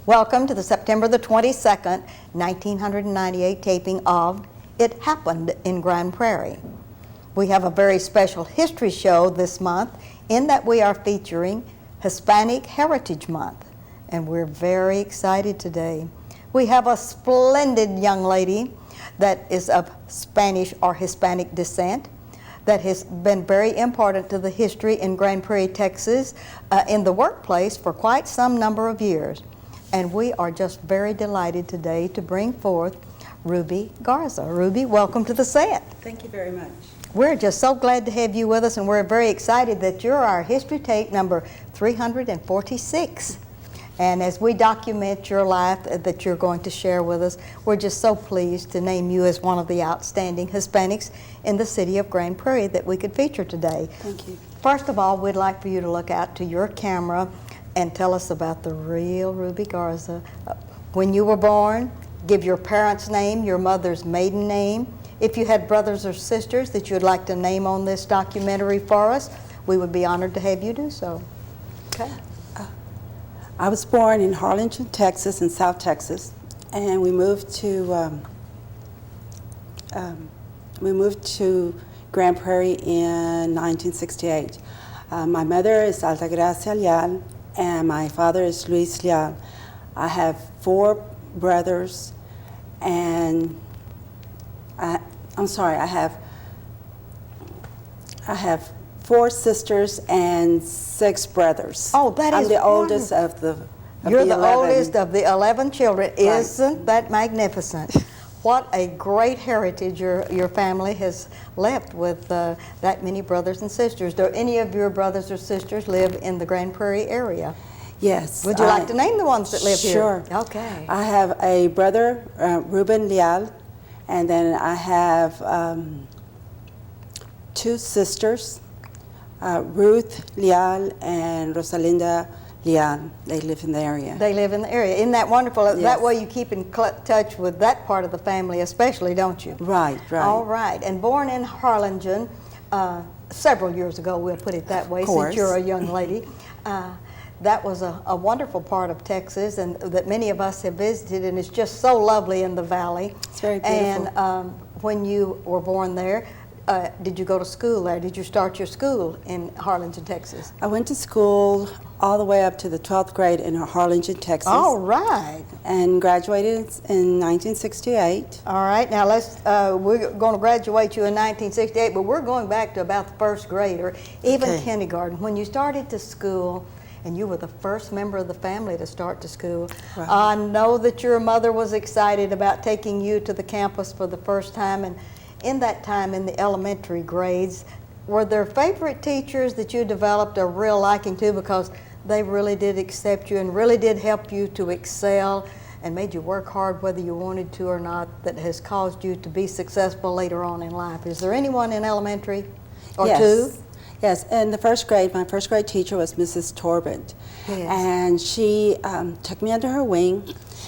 Welcome to the September the 22nd, 1998 taping of It Happened in Grand Prairie. We have a very special history show this month in that we are featuring Hispanic Heritage Month, and we're very excited today. We have a splendid young lady that is of Spanish or Hispanic descent that has been very important to the history in Grand Prairie, Texas, in the workplace for quite some number of years. And we are just very delighted today to bring forth Ruby Garza. Ruby, welcome to the set. Thank you very much. We're just so glad to have you with us, and we're very excited that you're our history tape number 346. And as we document your life that you're going to share with us, we're just so pleased to name you as one of the outstanding Hispanics in the city of Grand Prairie that we could feature today. Thank you. First of all, we'd like for you to look out to your camera and tell us about the real Ruby Garza. When you were born, give your parents' name, your mother's maiden name. If you had brothers or sisters that you'd like to name on this documentary for us, we would be honored to have you do so. Okay. I was born in Harlingen, Texas, in South Texas, and we moved to Grand Prairie in 1968. My mother is Altagracia Leal, and my father is Luis Leal. I have 4 brothers, and I have 4 sisters and 6 brothers. Oh, that is I'm the oldest wonderful. of the You're the 11. oldest of the 11 children. Right. Isn't that magnificent? What a great heritage your family has left with that many brothers and sisters. Do any of your brothers or sisters live in the Grand Prairie area? Yes. Would you like to name the ones that live here? Sure. Okay. I have a brother, Ruben Leal, and then I have 2 sisters, Ruth Leal and Rosalinda Leal. They live in the area. They live in the area. Isn't that wonderful? Yes. That way you keep in touch with that part of the family especially, don't you? Right, right. All right. And born in Harlingen several years ago, we'll put it that way, since you're a young lady. That was a wonderful part of Texas, and that many of us have visited, and it's just so lovely in the valley. It's very beautiful. And when you were born there, did you go to school there? Did you start your school in Harlingen, Texas? I went to school all the way up to the 12th grade in Harlingen, Texas. All right. And graduated in 1968. All right. Now we're going to graduate you in 1968, but we're going back to about the 1st grade or even kindergarten. When you started to school, and you were the first member of the family to start to school. Right. I know that your mother was excited about taking you to the campus for the first time, and in that time in the elementary grades, were there favorite teachers that you developed a real liking to because they really did accept you and really did help you to excel and made you work hard whether you wanted to or not, that has caused you to be successful later on in life? Is there anyone in elementary or Yes. 2? Yes, in the 1st grade, my 1st grade teacher was Mrs. Torbent. Yes. And she took me under her wing,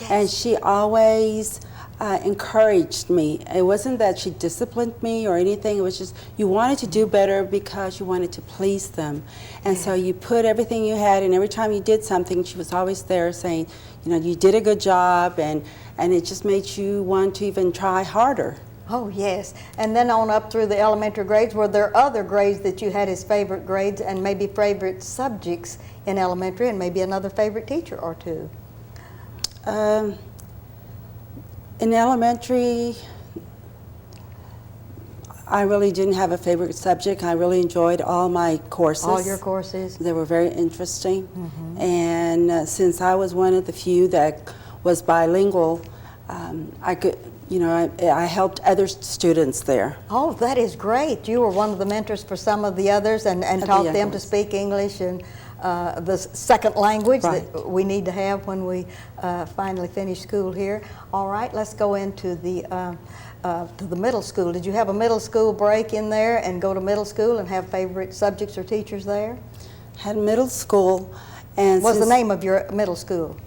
and she always encouraged me. It wasn't that she disciplined me or anything, it was just you wanted to do better because you wanted to please them. And so you put everything you had, and every time you did something, she was always there saying, you know, you did a good job, and it just made you want to even try harder. Oh, yes. And then on up through the elementary grades, were there other grades that you had as favorite grades and maybe favorite subjects in elementary and maybe another favorite teacher or 2? In elementary, I really didn't have a favorite subject. I really enjoyed all my courses. All your courses? They were very interesting. And since I was one of the few that was bilingual, I could, you know, I helped other students there. Oh, that is great. You were one of the mentors for some of the others and taught them to speak English and the second language that we need to have when we finally finish school here. All right, let's go into the middle school. Did you have a middle school break in there and go to middle school and have favorite subjects or teachers there? Had middle school. And what's the name of your middle school?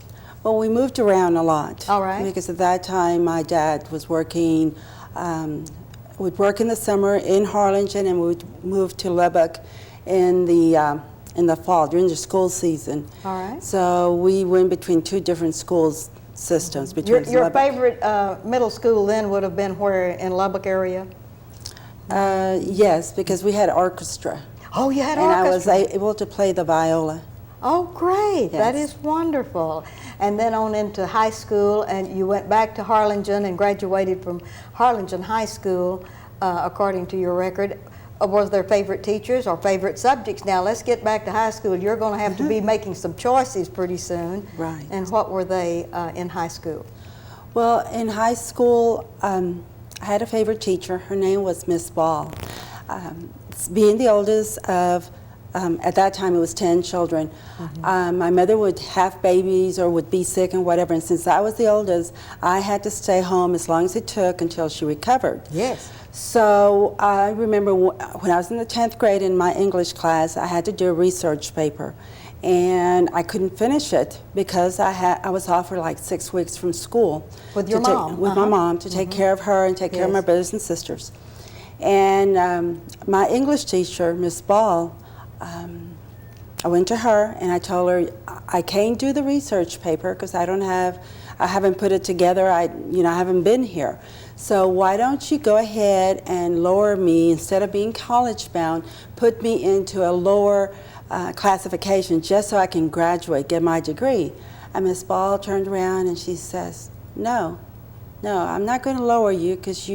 Well, we moved around a lot. All right. Because at that time, my dad was working, would work in the summer in Harlingen, and we would move to Lubbock in the in the fall during the school season. All right. So we went between two different schools systems. Your favorite middle school then would have been where in Lubbock area? Yes, because we had orchestra. Oh, you had and orchestra. I was able to play the viola. Oh, great. That Yes. is wonderful. And then on into high school, and you went back to Harlingen and graduated from Harlingen High School, according to your record. Was there favorite teachers or favorite subjects? Now, let's get back to high school. You're going to have to be making some choices pretty soon. Right. And what were they in high school? Well, in high school, I had a favorite teacher. Her name was Miss Ball. Being the oldest of, at that time it was 10 children, my mother would have babies or would be sick and whatever, and since I was the oldest, I had to stay home as long as it took until she recovered. Yes. So I remember when I was in the 10th grade in my English class, I had to do a research paper. And I couldn't finish it because I was off for like 6 weeks from school. With your mom? With my mom, to take care of her and take care of my brothers and sisters. And my English teacher, Miss Ball, I went to her and I told her, I can't do the research paper because I haven't put it together, I haven't been here. So why don't you go ahead and lower me, instead of being college bound, put me into a lower classification just so I can graduate, get my degree. And Miss Ball turned around and she says, no, I'm not going to lower you because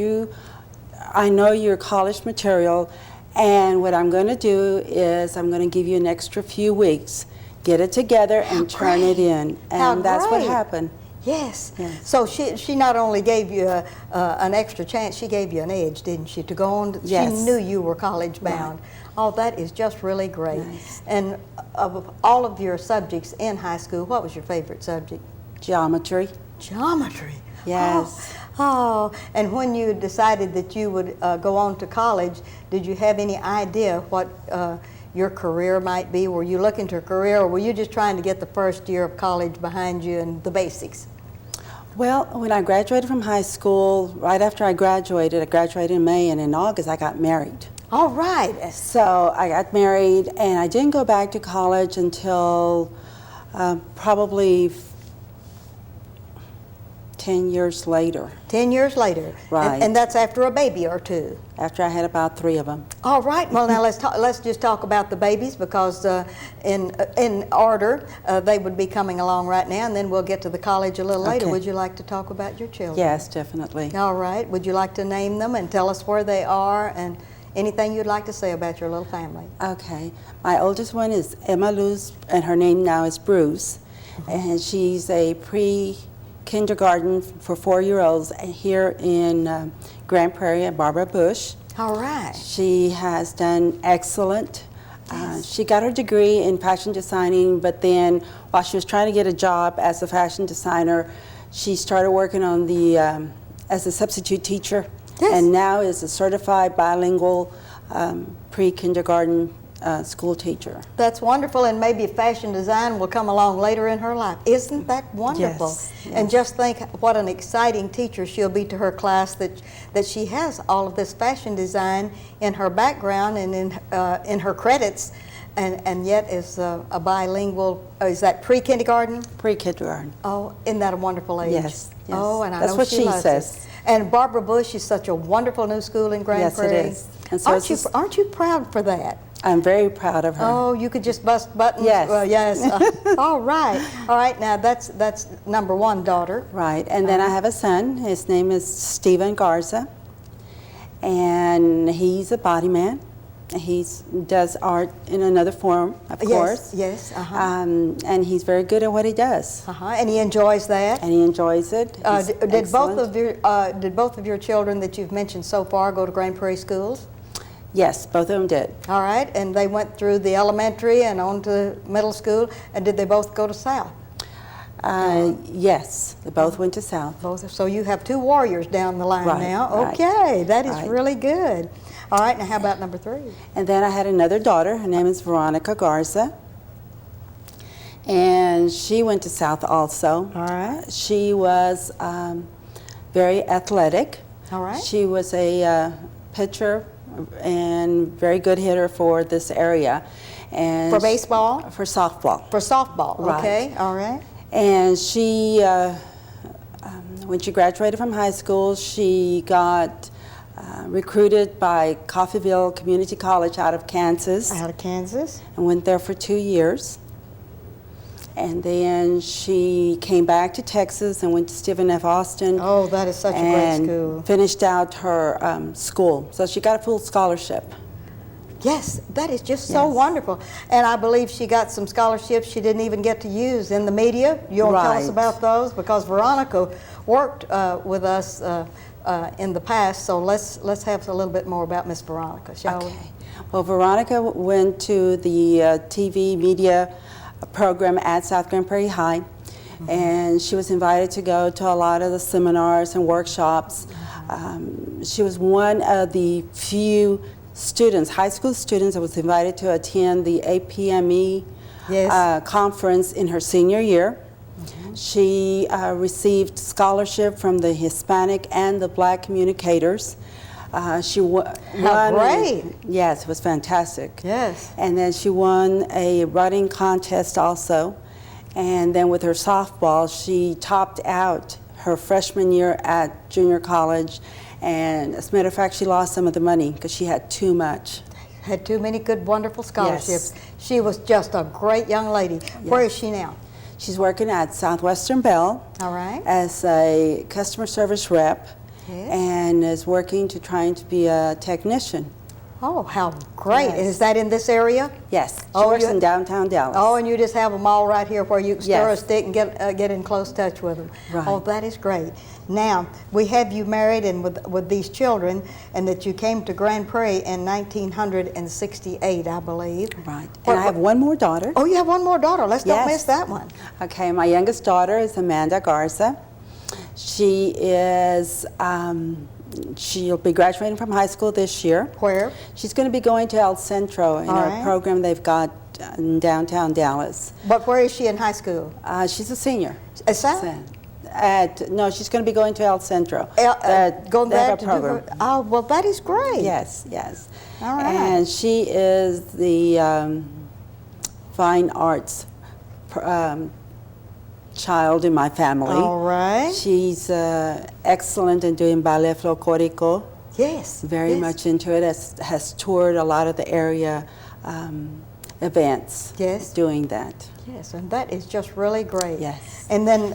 I know you're college material, and what I'm going to do is I'm going to give you an extra few weeks, get it together and turn it in. And that's what happened. Yes. So she not only gave you an extra chance, she gave you an edge, didn't she, to go on? Yes. She knew you were college bound. Right. Oh, that is just really great. Nice. And of all of your subjects in high school, what was your favorite subject? Geometry. Geometry. Yes. Oh, and when you decided that you would go on to college, did you have any idea what your career might be? Were you looking to a career, or were you just trying to get the first year of college behind you and the basics? Well, when I graduated from high school, right after I graduated in May, and in August I got married. All right. So I got married, and I didn't go back to college until probably 10 years later. 10 years later. Right. And that's after a baby or two. After I had about 3 of them. All right. Well, now let's just talk about the babies, because in order they would be coming along right now, and then we'll get to the college a little later. Okay. Would you like to talk about your children? Yes, definitely. All right. Would you like to name them and tell us where they are and anything you'd like to say about your little family? Okay. My oldest one is Emma Luz, and her name now is Bruce. And she's a pre-kindergarten for 4-year-olds here in Grand Prairie at Barbara Bush. All right. She has done excellent. She got her degree in fashion designing, but then while she was trying to get a job as a fashion designer, she started working on as a substitute teacher. Yes. And now is a certified bilingual pre-kindergarten school teacher. That's wonderful, and maybe fashion design will come along later in her life. Isn't that wonderful? Yes, And yes. just think what an exciting teacher she'll be to her class, that she has all of this fashion design in her background and in her credits, and yet is a bilingual. Is that pre-kindergarten? Pre-kindergarten. Oh, isn't that a wonderful age? Yes, yes. Oh, and I That's know what she she loves says. it. And Barbara Bush is such a wonderful new school in Grand Yes, it Prairie. is. And so Aren't you proud for that? I'm very proud of her. Oh, you could just bust buttons? Yes. Well, yes. All right. All right, now that's number one daughter. Right, and then I have a son. His name is Stephen Garza, and he's a body man. He does art in another form, of course. Yes, And he's very good at what he does, And he enjoys that. and he enjoys it. He's Did both excellent. of your children that you've mentioned so far go to Grand Prairie schools? Yes, both of them did. All right, and they went through the elementary and on to middle school, and did they both go to South? Yes, they both went to South. Both. So you have 2 warriors down the line Right, now. right, Okay, that is right. really good. All right, now how about number 3? And then I had another daughter. Her name is Veronica Garza, and she went to South also. All right. She was very athletic. All right. She was a pitcher and very good hitter for this area. And For baseball? For softball. For softball, Right. okay, all right. And she, when she graduated from high school, she got recruited by Coffeyville Community College out of Kansas Out of Kansas. and went there for 2 years. And then she came back to Texas and went to Stephen F. Austin. Oh, that is such a great and school. finished out her school. So she got a full scholarship. Yes, that is just so Yes. wonderful. And I believe she got some scholarships she didn't even get to use in the media. You want to tell us Right. about those? Because Veronica worked with us in the past, so let's have a little bit more about Miss Veronica, shall we? Okay. Well, Veronica went to the TV media program at South Grand Prairie High, and she was invited to go to a lot of the seminars and workshops. She was one of the few students, high school students, that was invited to attend the APME Yes. conference in her senior year. She received scholarship from the Hispanic and the Black communicators. She won. great. Yes, it was fantastic. Yes. And then she won a writing contest also. And then with her softball, she topped out her freshman year at junior college. And as a matter of fact, she lost some of the money because she had too much. Had too many good, wonderful scholarships. Yes. She was just a great young lady. Where is she now? She's working at Southwestern Bell All right. as a customer service rep. Yes. And is working to trying to be a technician. Oh, how great. Yes. Is that in this area? Yes, she Oh, works you- in downtown Dallas. Oh, and you just have them all right here where you can stir a Yes. stick and get in close touch with them. Right. Oh, that is great. Now, we have you married and with these children, and that you came to Grand Prairie in 1968, I believe. Right. What- And I have one more daughter. Oh, you have one more daughter. Let's don't Yes. miss that one. Okay, my youngest daughter is Amanda Garza. She is, she'll be graduating from high school this year. Where? She's going to be going to El Centro in All a right. program they've got in downtown Dallas. But where is she in high school? She's a senior. Is that? No, she's going to be going to El Centro. Going They have there a to program. do her? Oh, well, that is great. Yes, yes. All right. And she is the fine arts child in my family. All right. She's excellent in doing ballet folklorico, Yes. very yes. much into it, has toured a lot of the area events Yes. doing that. Yes, and that is just really great. Yes. And then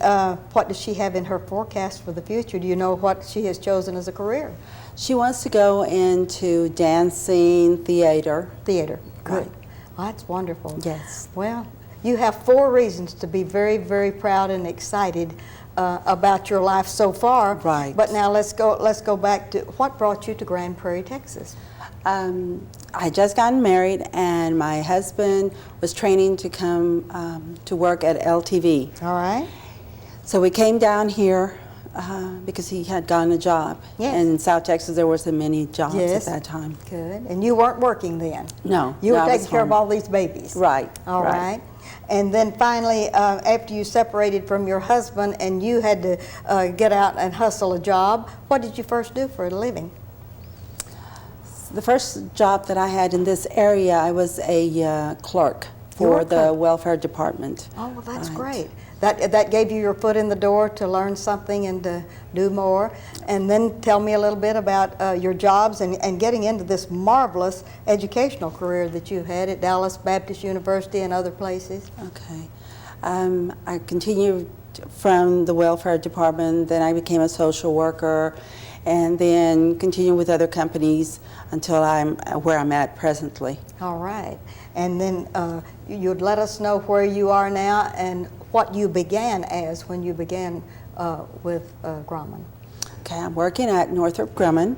what does she have in her forecast for the future? Do you know what she has chosen as a career? She wants to go into dancing, theater. Theater. Good. Right. Well, that's wonderful. Yes. Well, you have 4 reasons to be very, very proud and excited about your life so far. Right. But now let's go back to what brought you to Grand Prairie, Texas. I just gotten married, and my husband was training to come to work at LTV. All right. So we came down here because he had gotten a job. Yes. And in South Texas, there wasn't many jobs Yes. at that time. Good. And you weren't working then? No. You no, were I was taking care of home. all these babies? Right. All right. And then finally, after you separated from your husband and you had to get out and hustle a job, what did you first do for a living? The first job that I had in this area, I was a clerk You were for a the clerk. welfare department. Oh, well, that's Right. great. That gave you your foot in the door to learn something and to do more. And then tell me a little bit about your jobs and getting into this marvelous educational career that you had at Dallas Baptist University and other places. Okay. I continued from the welfare department, then I became a social worker, and then continued with other companies until I'm where I'm at presently. All right. And then you'd let us know where you are now and what you began as when you began with Grumman. Okay, I'm working at Northrop Grumman.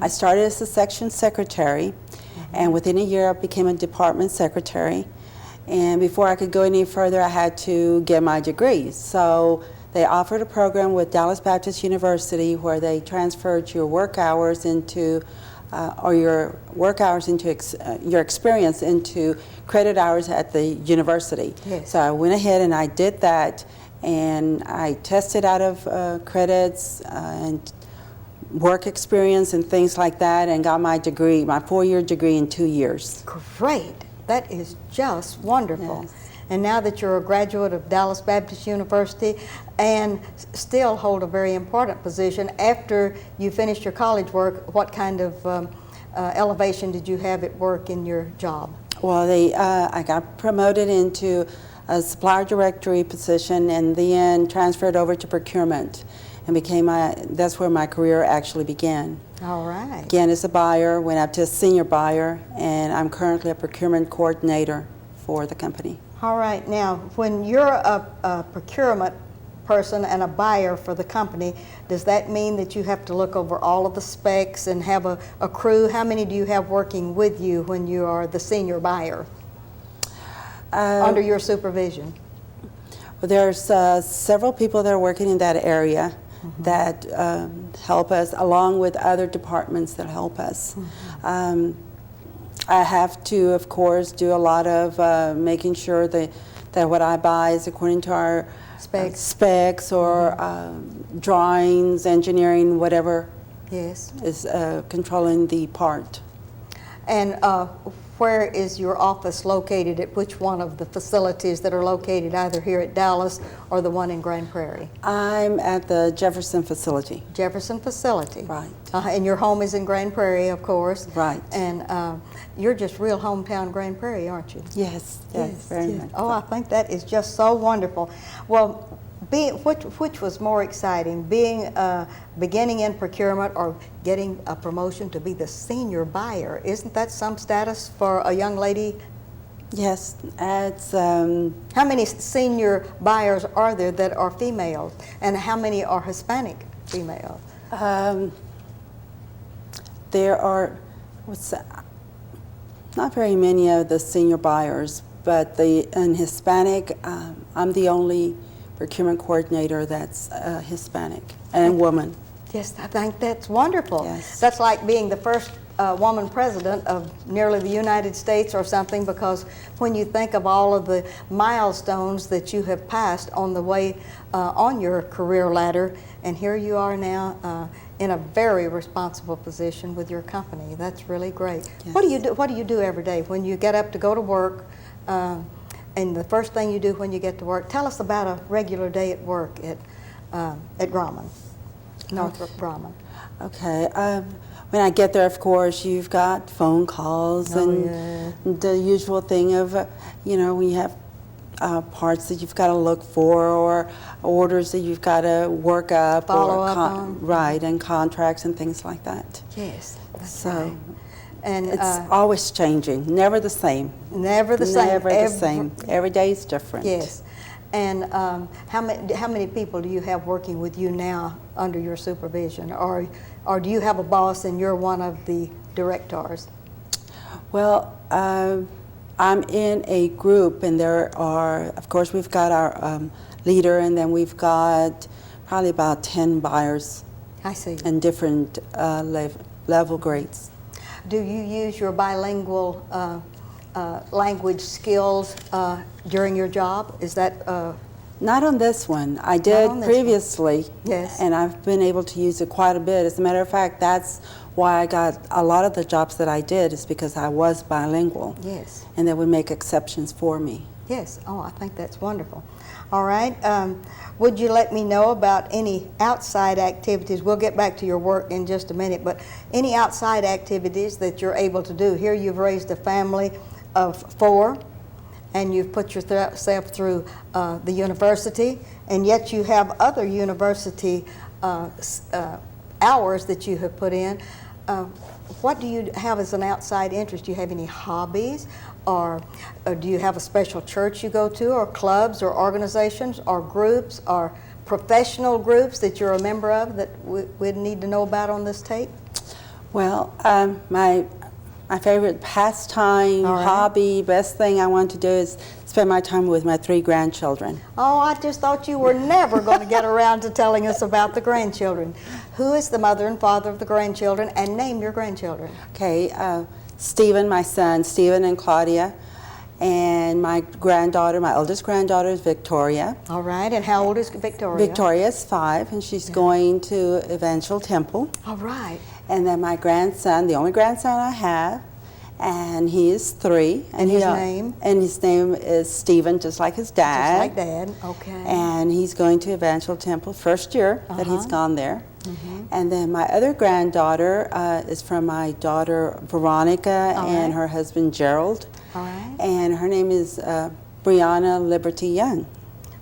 I started as a section secretary, and within a year I became a department secretary. And before I could go any further, I had to get my degree. So they offered a program with Dallas Baptist University where they transferred your work hours into, or your work hours into your experience into credit hours at the university. Yes. So I went ahead and I did that, and I tested out of credits and work experience and things like that, and got my degree, my 4-year degree in 2 years. Great. That is just wonderful. Yes. And now that you're a graduate of Dallas Baptist University and still hold a very important position, after you finished your college work, what kind of elevation did you have at work in your job? Well, I got promoted into a supplier directory position and then transferred over to procurement and that's where my career actually began. All right. Again, as a buyer, went up to a senior buyer, and I'm currently a procurement coordinator for the company. All right. Now, when you're a procurement person and a buyer for the company, does that mean that you have to look over all of the specs and have a crew? How many do you have working with you when you are the senior buyer under your supervision? Well, there's several people that are working in that area that help us, along with other departments that help us. I have to, of course, do a lot of making sure that what I buy is according to our specs or drawings, engineering, whatever Yes. is controlling the part. And where is your office located, at which one of the facilities that are located either here at Dallas or the one in Grand Prairie? I'm at the Jefferson facility. Jefferson facility. Right. And your home is in Grand Prairie, of course. Right. And you're just real hometown Grand Prairie, aren't you? Yes, very much. Oh, I think that is just so wonderful. Well, which was more exciting, beginning in procurement or getting a promotion to be the senior buyer? Isn't that some status for a young lady? Yes, it's How many senior buyers are there that are females, and how many are Hispanic females? there are not very many of the senior buyers, but in Hispanic, I'm the only procurement coordinator that's Hispanic and woman. Yes, I think that's wonderful. Yes. That's like being the first woman president of nearly the United States or something, because when you think of all of the milestones that you have passed on the way on your career ladder, and here you are now in a very responsible position with your company. That's really great. Yes. What do you do every day when you get up to go to work? And the first thing you do when you get to work, tell us about a regular day at work at Grumman, Northrop Grumman. Okay. When I get there, of course, you've got phone calls and the usual thing of, when you have parts that you've got to look for or orders that you've got to work up. Follow up on. Right, and contracts and things like that. Yes, that's So right. And it's always changing, never the same. never the same. Never the same. Every day is different. Yes. And how many people do you have working with you now under your supervision? Or do you have a boss and you're one of the directors? Well, I'm in a group, and there are, of course, we've got our leader, and then we've got probably about 10 buyers I see. in different level grades. Do you use your bilingual language skills during your job? Is that Not on this one. I did on this previously, Yes. and I've been able to use it quite a bit. As a matter of fact, that's why I got a lot of the jobs that I did, is because I was bilingual. Yes. And they would make exceptions for me. Yes. Oh, I think that's wonderful. All right. Would you let me know about any outside activities? We'll get back to your work in just a minute, but any outside activities that you're able to do. Here you've raised a family of 4, and you've put yourself through the university, and yet you have other university hours that you have put in. What do you have as an outside interest? Do you have any hobbies, or do you have a special church you go to, or clubs, or organizations, or groups, or professional groups that you're a member of that we'd need to know about on this tape? Well, my favorite pastime, All right. hobby, best thing I want to do is spend my time with my 3 grandchildren. Oh, I just thought you were never going to get around to telling us about the grandchildren. Who is the mother and father of the grandchildren, and name your grandchildren? Okay, Stephen, my son, Stephen and Claudia, and my granddaughter, my oldest granddaughter is Victoria. All right, and how old is Victoria? Victoria is 5, and she's going to Evangel Temple. All right. And then my grandson, the only grandson I have, and he is 3. And his name? And his name is Stephen, just like his dad. Just like Dad, okay. And he's going to Evangel Temple, first year that he's gone there. And then my other granddaughter is from my daughter Veronica and her husband Gerald. All right. And her name is Brianna Liberty Young.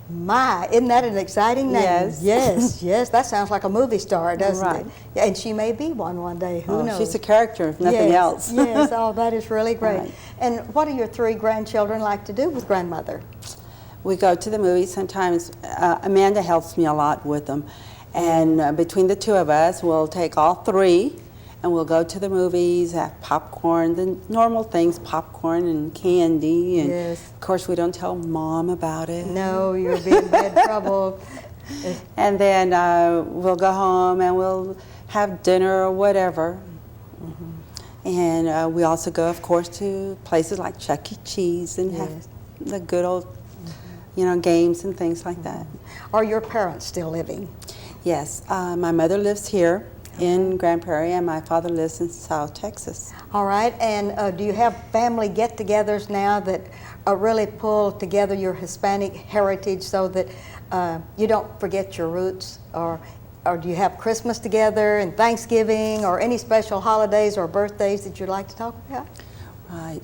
My, isn't that an exciting name? Yes. Yes, yes. That sounds like a movie star, doesn't Right. it? Yeah, and she may be one day. Who knows? She's a character, if nothing Yes, else. Yes, oh, that is really great. Right. And what do your 3 grandchildren like to do with grandmother? We go to the movies sometimes. Amanda helps me a lot with them. And between the 2 of us, we'll take all 3 and we'll go to the movies, have popcorn, the normal things, popcorn and candy. And Yes. of course, we don't tell Mom about it. No, you'll be in bad trouble. And then we'll go home and we'll have dinner or whatever. And we also go, of course, to places like Chuck E. Cheese and have the good old, games and things like that. Are your parents still living? Yes, my mother lives here in Grand Prairie, and my father lives in South Texas. All right, and do you have family get-togethers now that really pull together your Hispanic heritage so that you don't forget your roots? Or do you have Christmas together and Thanksgiving or any special holidays or birthdays that you'd like to talk about? Right.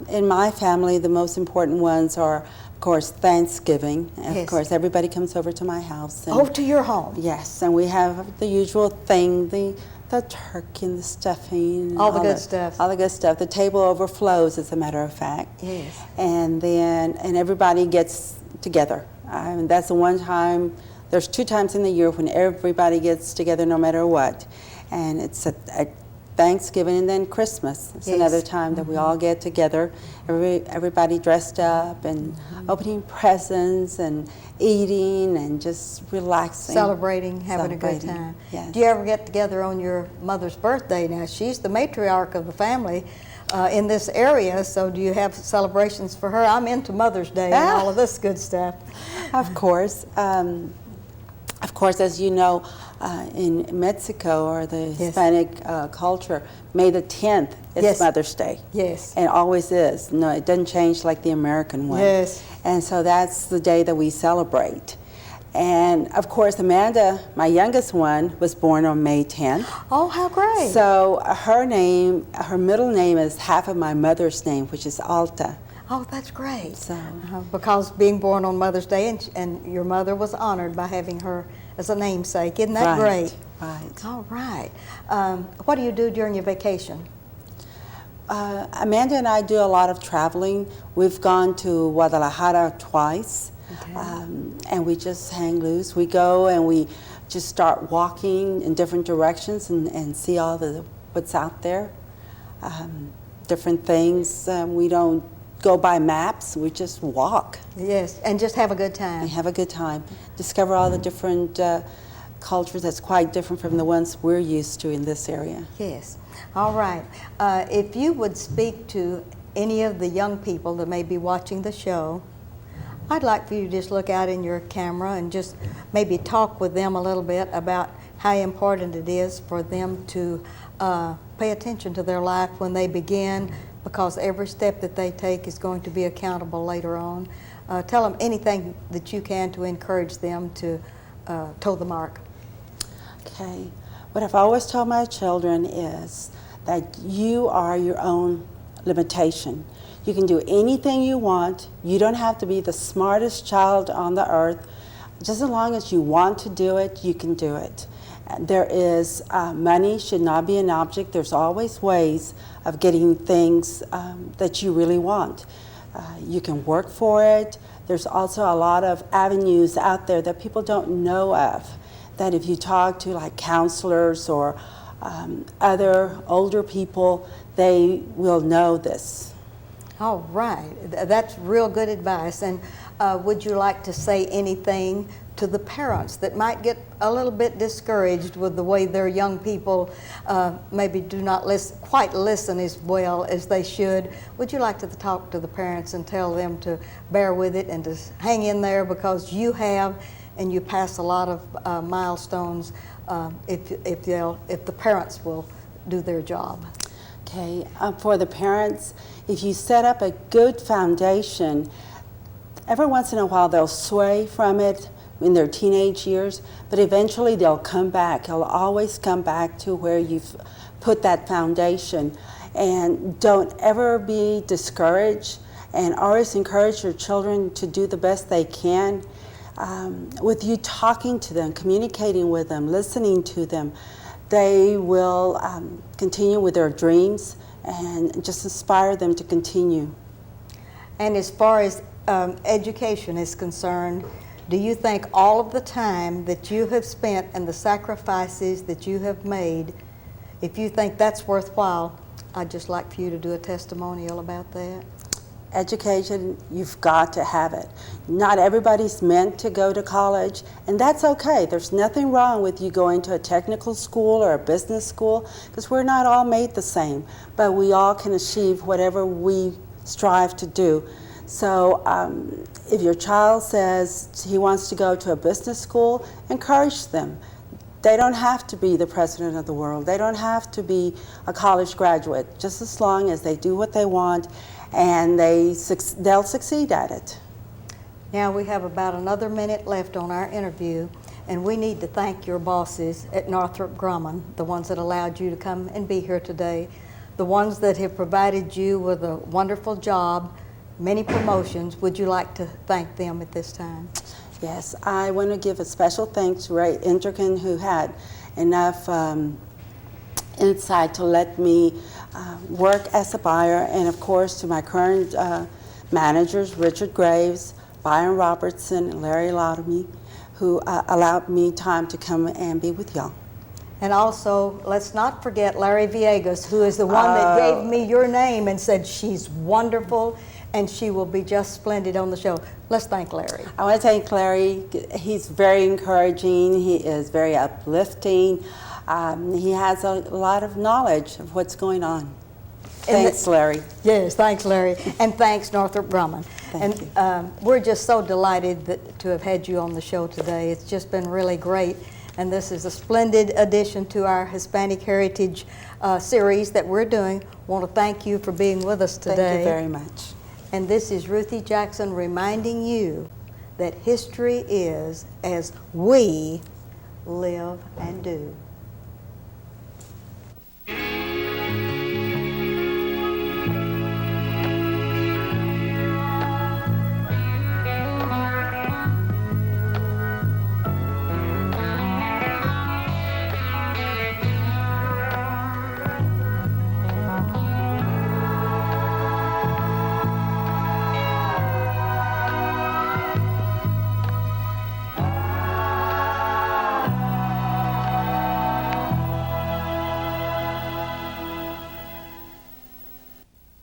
In my family, the most important ones are, of course, Thanksgiving. And Yes. of course, everybody comes over to my house. And Oh, to your home? yes, and we have the usual thing, the turkey and the stuffing. And All the good stuff. All the good stuff. The table overflows, as a matter of fact. Yes. And everybody gets together. That's the one time, there's 2 times in the year when everybody gets together no matter what. And it's at Thanksgiving and then Christmas. It's another time that we all get together, everybody dressed up and opening presents and eating and just relaxing. Celebrating, having a good Celebrating, time. yes. Do you ever get together on your mother's birthday? Now, she's the matriarch of the family in this area, so do you have celebrations for her? I'm into Mother's Day and all of this good stuff. Of course. Of course, as you know, in Mexico or the Hispanic culture, May the 10th is Mother's Day. Yes. And always is. No, it doesn't change like the American one. Yes. And so that's the day that we celebrate. And of course, Amanda, my youngest one, was born on May 10th. Oh, how great. So her middle name is half of my mother's name, which is Alta. Oh, that's great. So, because being born on Mother's Day and your mother was honored by having her as a namesake. Isn't that great? Right. All right. What do you do during your vacation? Amanda and I do a lot of traveling. We've gone to Guadalajara twice, and we just hang loose. We go and we just start walking in different directions and see all what's out there, different things. We don't go by maps, we just walk. Yes, and just have a good time. And have a good time. Discover all the different cultures that's quite different from the ones we're used to in this area. Yes. All right. If you would speak to any of the young people that may be watching the show, I'd like for you to just look out in your camera and just maybe talk with them a little bit about how important it is for them to pay attention to their life when they begin, because every step that they take is going to be accountable later on. Tell them anything that you can to encourage them to toe the mark. Okay. What I've always told my children is that you are your own limitation. You can do anything you want. You don't have to be the smartest child on the earth. Just as long as you want to do it, you can do it. There is, money should not be an object. There's always ways of getting things that you really want. You can work for it. There's also a lot of avenues out there that people don't know of, that if you talk to like counselors or other older people, they will know this. All right. That's real good advice. And would you like to say anything to the parents that might get a little bit discouraged with the way their young people maybe do not quite listen as well as they should? Would you like to talk to the parents and tell them to bear with it and to hang in there, because you have and you pass a lot of milestones if the parents will do their job? Okay, for the parents, if you set up a good foundation, every once in a while they'll sway from it in their teenage years, but eventually they'll come back. They'll always come back to where you've put that foundation. And don't ever be discouraged, and always encourage your children to do the best they can. With you talking to them, communicating with them, listening to them, they will continue with their dreams and just inspire them to continue. And as far as education is concerned, do you think all of the time that you have spent and the sacrifices that you have made, if you think that's worthwhile, I'd just like for you to do a testimonial about that. Education, you've got to have it. Not everybody's meant to go to college, and that's okay. There's nothing wrong with you going to a technical school or a business school, because we're not all made the same, but we all can achieve whatever we strive to do. So if your child says he wants to go to a business school, encourage them. They don't have to be the president of the world. They don't have to be a college graduate, just as long as they do what they want and they'll succeed at it. Now we have about another minute left on our interview, and we need to thank your bosses at Northrop Grumman, the ones that allowed you to come and be here today, the ones that have provided you with a wonderful job, many promotions. Would you like to thank them at this time? Yes, I want to give a special thanks to Ray Intrican, who had enough insight to let me work as a buyer, and of course to my current managers, Richard Graves, Byron Robertson, and Larry Loudemy, who allowed me time to come and be with y'all. And also, let's not forget Larry Villegas, who is the one that gave me your name and said she's wonderful and she will be just splendid on the show. Let's thank Larry. I want to thank Larry. He's very encouraging. He is very uplifting. He has a lot of knowledge of what's going on. Thanks, Larry. Yes, thanks, Larry. And thanks, Northrop Grumman. Thank you. We're just so delighted to have had you on the show today. It's just been really great. And this is a splendid addition to our Hispanic Heritage series that we're doing. Want to thank you for being with us today. Thank you very much. And this is Ruthie Jackson reminding you that history is as we live and do.